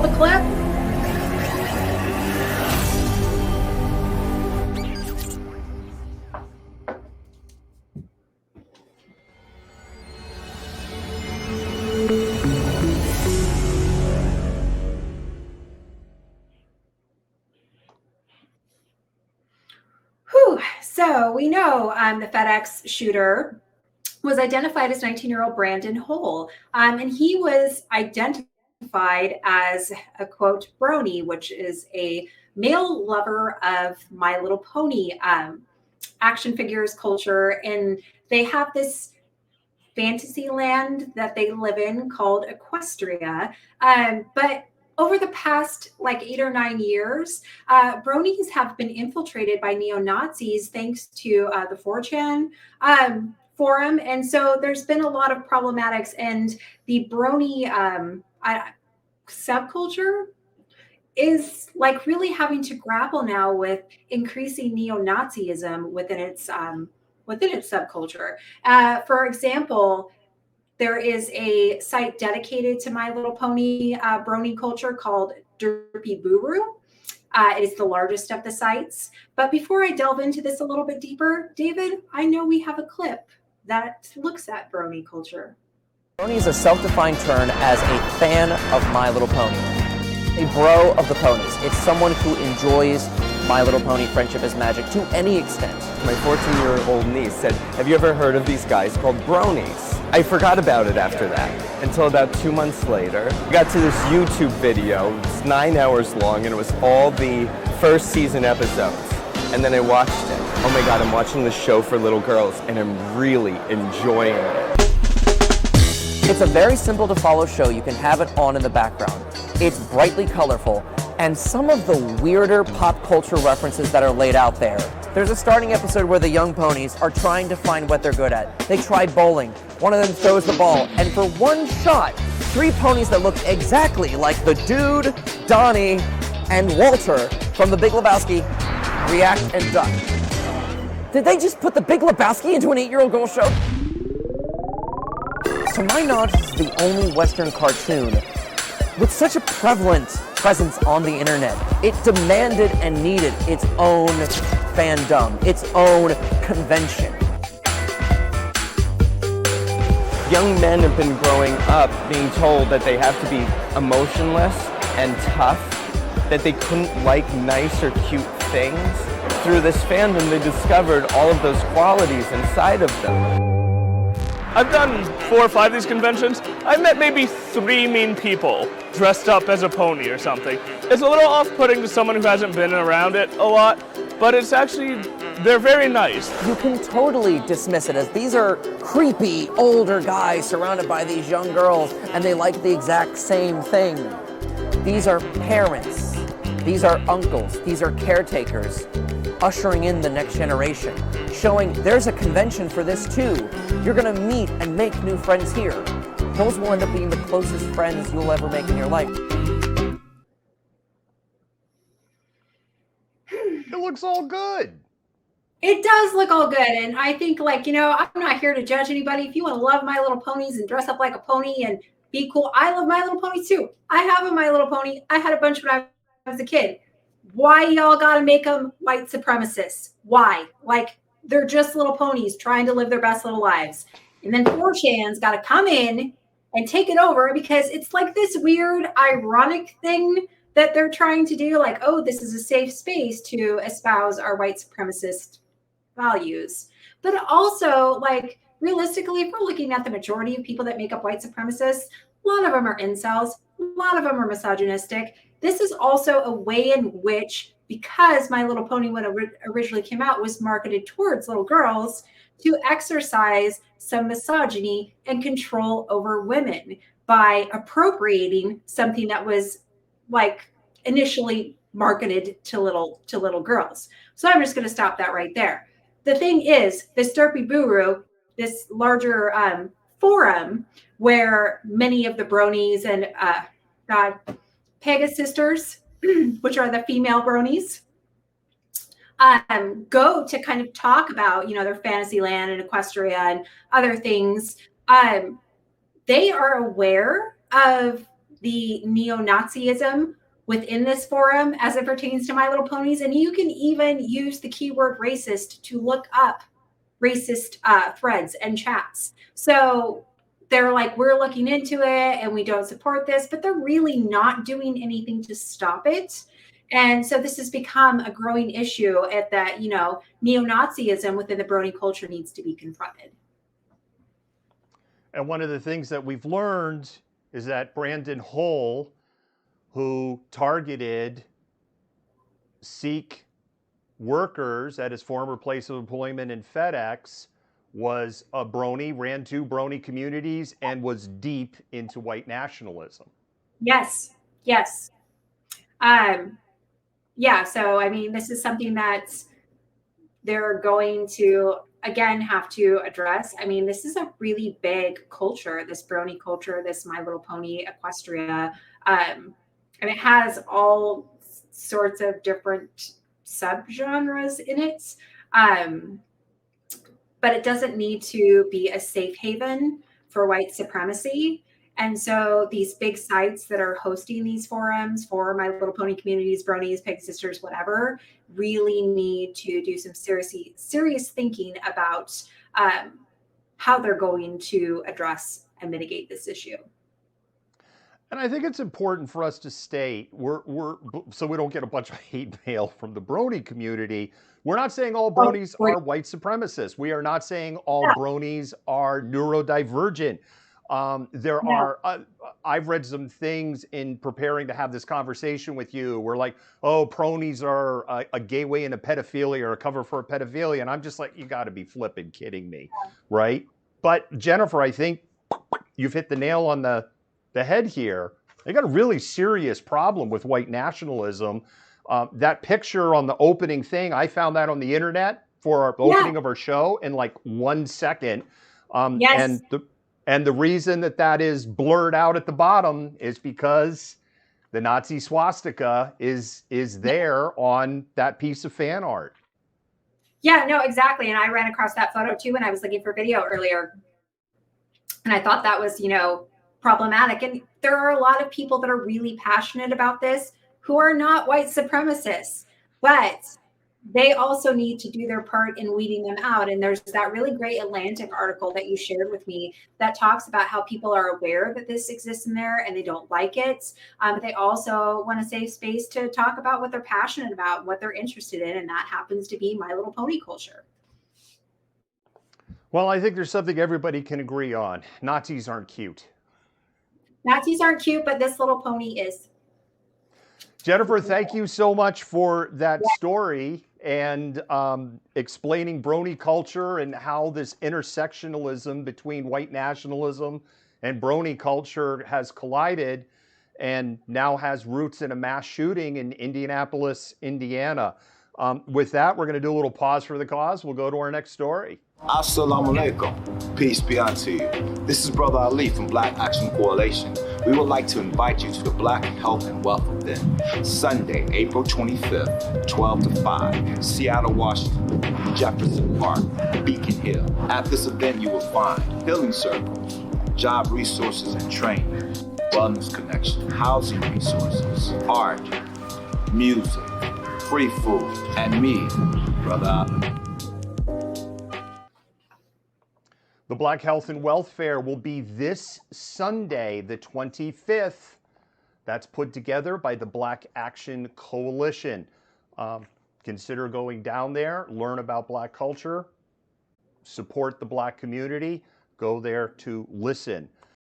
the clip. So we know the FedEx shooter was identified as 19-year-old Brandon Hull. And he was identified as a, quote, Bronie, which is a male lover of My Little Pony action figures culture. And they have this fantasy land that they live in called Equestria. But over the past like 8 or 9 years, bronies have been infiltrated by neo-Nazis thanks to the 4chan forum. And so there's been a lot of problematics, and the brony subculture is like really having to grapple now with increasing neo-Nazism within its subculture. For example, there is a site dedicated to My Little Pony brony culture called Derpy Buru. It is the largest of the sites. But before I delve into this a little bit deeper, David, I know we have a clip that looks at brony culture. Bronie is a self-defined term as a fan of My Little Pony, a bro of the ponies. It's someone who enjoys My Little Pony Friendship is Magic to any extent. My 14-year-old niece said, "Have you ever heard of these guys called bronies?" I forgot about it after that until about 2 months later. I got to this YouTube video. It's 9 hours long, and it was all the first season episodes. And then I watched it. Oh my God, I'm watching this show for little girls, and I'm really enjoying it. It's a very simple to follow show. You can have it on in the background. It's brightly colorful, and some of the weirder pop culture references that are laid out there. There's a starting episode where the young ponies are trying to find what they're good at. They try bowling. One of them throws the ball, and for one shot, 3 ponies that look exactly like the dude, Donnie, and Walter from The Big Lebowski react and duck. Did they just put The Big Lebowski into an 8-year-old girl show? To my knowledge, this is the only Western cartoon with such a prevalent presence on the internet. It demanded and needed its own fandom, its own convention. Young men have been growing up being told that they have to be emotionless and tough, that they couldn't like nice or cute things. Through this fandom, they discovered all of those qualities inside of them. I've done 4 or 5 of these conventions. I've met maybe 3 mean people dressed up as a pony or something. It's a little off-putting to someone who hasn't been around it a lot, but it's actually, they're very nice. You can totally dismiss it as these are creepy older guys surrounded by these young girls and they like the exact same thing. These are parents. These are uncles. These are caretakers, ushering in the next generation, showing there's a convention for this too. You're gonna meet and make new friends here. Those will end up being the closest friends you'll ever make in your life. It looks all good. It does look all good. And I think, like, I'm not here to judge anybody. If you want to love My Little Ponies and dress up like a pony and be cool, I love My Little Ponies too. I have a My Little Pony. I had a bunch when I was a kid. Why y'all gotta make them white supremacists? Why? Like, they're just little ponies trying to live their best little lives. And then 4chan's got to come in and take it over because it's like this weird, ironic thing that they're trying to do. Like, oh, this is a safe space to espouse our white supremacist values. But also, like, realistically, if we're looking at the majority of people that make up white supremacists, a lot of them are incels. A lot of them are misogynistic. This is also a way in which, because My Little Pony, when it originally came out, was marketed towards little girls, to exercise some misogyny and control over women by appropriating something that was like initially marketed to little girls. So I'm just going to stop that right there. The thing is, this Derpy Buru, this larger forum where many of the bronies and Pegasus sisters, which are the female bronies, go to kind of talk about, their fantasy land and Equestria and other things. They are aware of the neo-Nazism within this forum as it pertains to My Little Ponies. And you can even use the keyword racist to look up racist threads and chats. So they're like, we're looking into it and we don't support this, but they're really not doing anything to stop it. And so this has become a growing issue at that, you know, neo-Nazism within the Bronie culture needs to be confronted. And one of the things that we've learned is that Brandon Hull, who targeted Sikh workers at his former place of employment in FedEx, was a Bronie, ran 2 Bronie communities, and was deep into white nationalism. Yes, yes. Yeah, so I mean, this is something that they're going to, again, have to address. I mean, this is a really big culture, this Bronie culture, this My Little Pony Equestria. And it has all sorts of different subgenres in it. But it doesn't need to be a safe haven for white supremacy. And so these big sites that are hosting these forums for My Little Pony communities, Bronies, Peg Sisters, whatever, really need to do some serious thinking about how they're going to address and mitigate this issue. And I think it's important for us to state, so we don't get a bunch of hate mail from the Bronie community. We're not saying all Bronies are white supremacists. We are not saying all Bronies are neurodivergent. I've read some things in preparing to have this conversation with you. We're like, oh, Bronies are a gateway into pedophilia or a cover for a pedophilia. And I'm just like, you got to be flipping kidding me, right? But Jennifer, I think you've hit the nail on the head here. They got a really serious problem with white nationalism. That picture on the opening thing, I found that on the internet for our opening of our show in like 1 second. Yes. And the reason that is blurred out at the bottom is because the Nazi swastika is there on that piece of fan art. Yeah, no, exactly. And I ran across that photo too when I was looking for video earlier. And I thought that was, you know, problematic. And there are a lot of people that are really passionate about this who are not white supremacists, but they also need to do their part in weeding them out. And there's that really great Atlantic article that you shared with me that talks about how people are aware that this exists in there and they don't like it. But they also want a safe space to talk about what they're passionate about, what they're interested in. And that happens to be My Little Pony culture. Well, I think there's something everybody can agree on. Nazis aren't cute. Nazis aren't cute, but this little pony is. Jennifer, thank you so much for that story and explaining Bronie culture and how this intersectionalism between white nationalism and Bronie culture has collided and now has roots in a mass shooting in Indianapolis, Indiana. With that, we're going to do a little pause for the cause. We'll go to our next story. Assalamu alaikum. Peace be unto you. This is Brother Ali from Black Action Coalition. We would like to invite you to the Black Health and Wealth event, Sunday, April 25th, 12 to 5, Seattle, Washington, Jefferson Park, Beacon Hill. At this event, you will find healing circles, job resources and training, wellness connection, housing resources, art, music, free food, and me, Brother Ali. The Black Health and Wealth Fair will be this Sunday, the 25th. That's put together by the Black Action Coalition. Consider going down there, learn about Black culture, support the Black community, go there to listen.